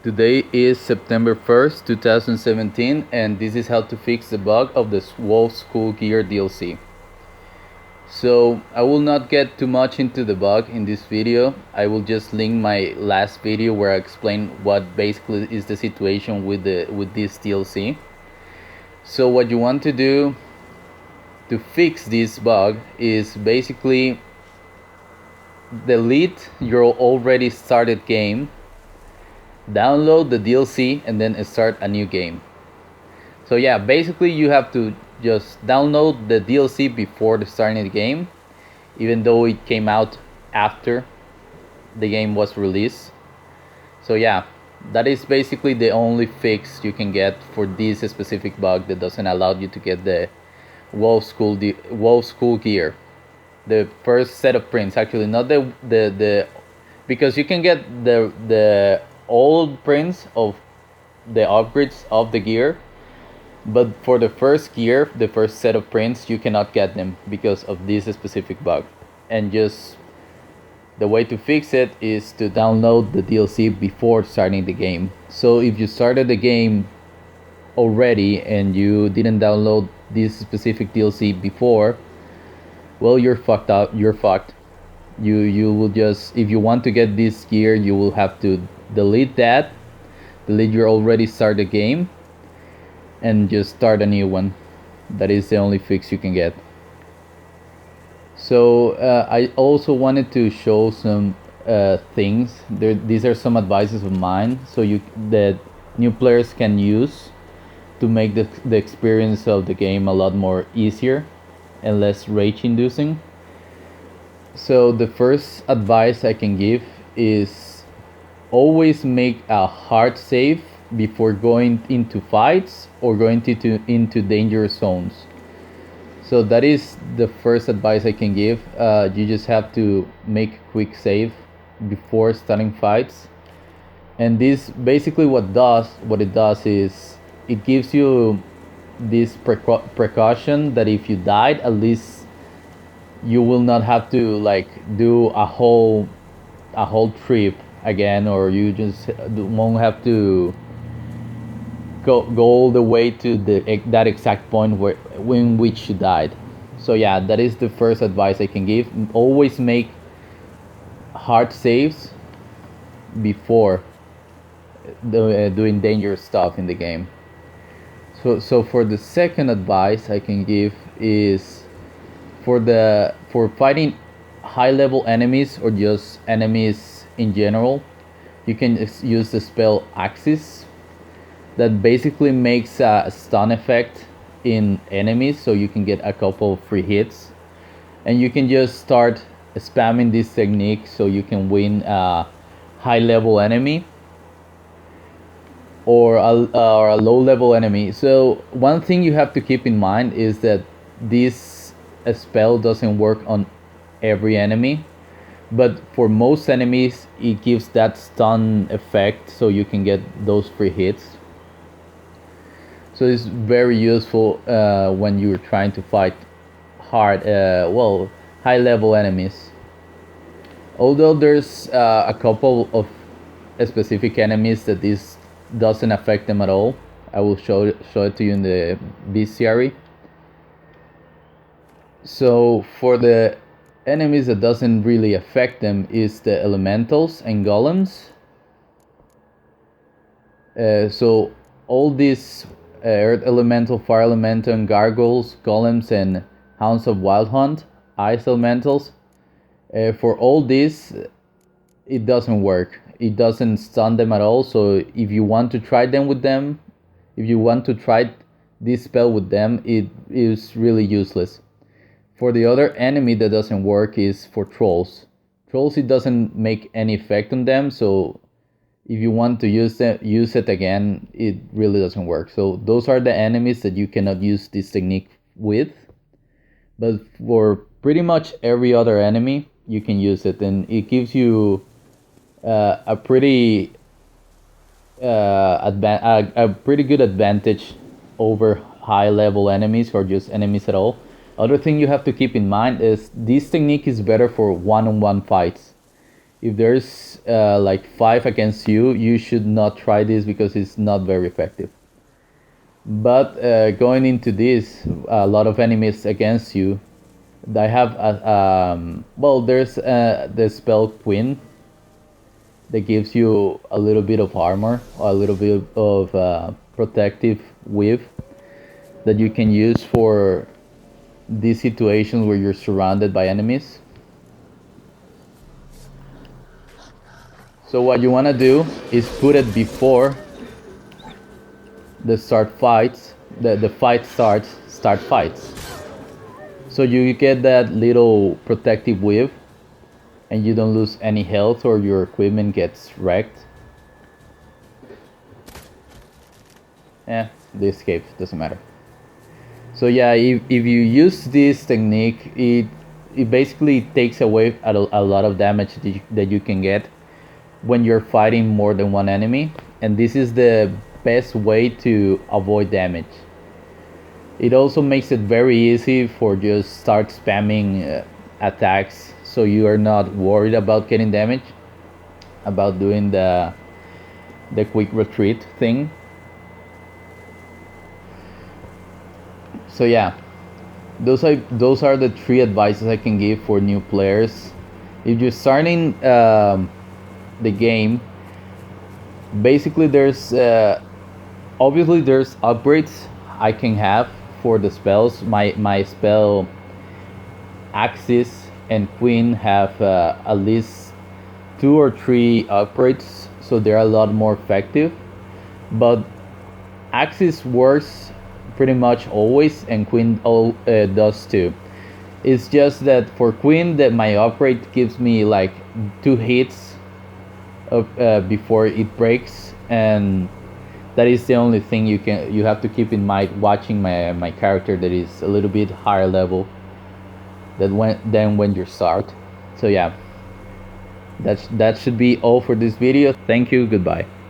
Today is September 1st, 2017, and this is how to fix the bug of the Wolf School Gear DLC. So I will not get too much into the bug in this video. I will just link my last video where I explain what basically is the situation with this DLC. So what you want to do to fix this bug is basically delete your already started game, download the DLC, and then start a new game. So yeah, basically you have to just download the DLC before the starting the game, even though it came out after the game was released. So yeah, that is basically the only fix you can get for this specific bug that doesn't allow you to get the Wolf School gear, the first set of prints. Actually, not the because you can get the old prints of the upgrades of the gear, but for the first gear, the first set of prints, you cannot get them because of this specific bug. And just the way to fix it is to download the DLC before starting the game. So if you started the game already and you didn't download this specific DLC before, well, you're fucked up. You're fucked. You will just, if you want to get this gear, you will have to delete your already started game, and just start a new one. That is the only fix you can get. So I also wanted to show some things. These are some advices of mine, so that new players can use to make the experience of the game a lot more easier and less rage inducing. So the first advice I can give is always make a hard save before going into fights or going into dangerous zones. So that is the first advice I can give. You just have to make a quick save before starting fights, and this basically what it does is it gives you this precaution that if you died, at least you will not have to like do a whole trip again, or you just won't have to go all the way to that exact point in which you died. So yeah, that is the first advice I can give. Always make hard saves before doing dangerous stuff in the game. So for the second advice I can give is for fighting high level enemies or just enemies in general, you can use the spell Axis that basically makes a stun effect in enemies, so you can get a couple free hits, and you can just start spamming this technique so you can win a high level enemy or a low level enemy. So one thing you have to keep in mind is that this spell doesn't work on every enemy, but for most enemies it gives that stun effect so you can get those free hits. So it's very useful when you're trying to fight high level enemies. Although there's a couple of specific enemies that this doesn't affect them at all. I will show it to you in the bestiary. So for the enemies that doesn't really affect them is the elementals and golems. So all these earth elemental, fire elemental, and gargoyles, golems, and hounds of wild hunt, ice elementals, for all this it doesn't work. It doesn't stun them at all. So if you want to try this spell with them, it is really useless. For the other enemy that doesn't work is for trolls. Trolls, it doesn't make any effect on them, so if you want to use it again, it really doesn't work. So those are the enemies that you cannot use this technique with. But for pretty much every other enemy, you can use it, and it gives you a pretty good advantage over high level enemies or just enemies at all. Other thing you have to keep in mind is this technique is better for one-on-one fights. If there's like 5 against you, you should not try this because it's not very effective. But going into this, a lot of enemies against you. I have well, there's the spell Queen that gives you a little bit of armor, a little bit of protective weave that you can use for these situations where you're surrounded by enemies. So what you want to do is put it before the start fights. The fight start fights. So you get that little protective weave, and you don't lose any health or your equipment gets wrecked. They escape, doesn't matter. So yeah, if you use this technique, it basically takes away a lot of damage that you can get when you're fighting more than one enemy, and this is the best way to avoid damage. It also makes it very easy for just start spamming attacks, so you are not worried about getting damage, about doing the quick retreat thing. So yeah, those are the 3 advices I can give for new players. If you're starting the game, basically there's obviously there's upgrades I can have for the spells. My spell Axis and Queen have at least 2 or 3 upgrades, so they're a lot more effective. But Axis works pretty much always, and Queen does too. It's just that for Queen, that my upgrade gives me like 2 hits of, before it breaks, and that is the only thing you have to keep in mind watching my character, that is a little bit higher level than when you start. So yeah, that should be all for this video. Thank you, goodbye.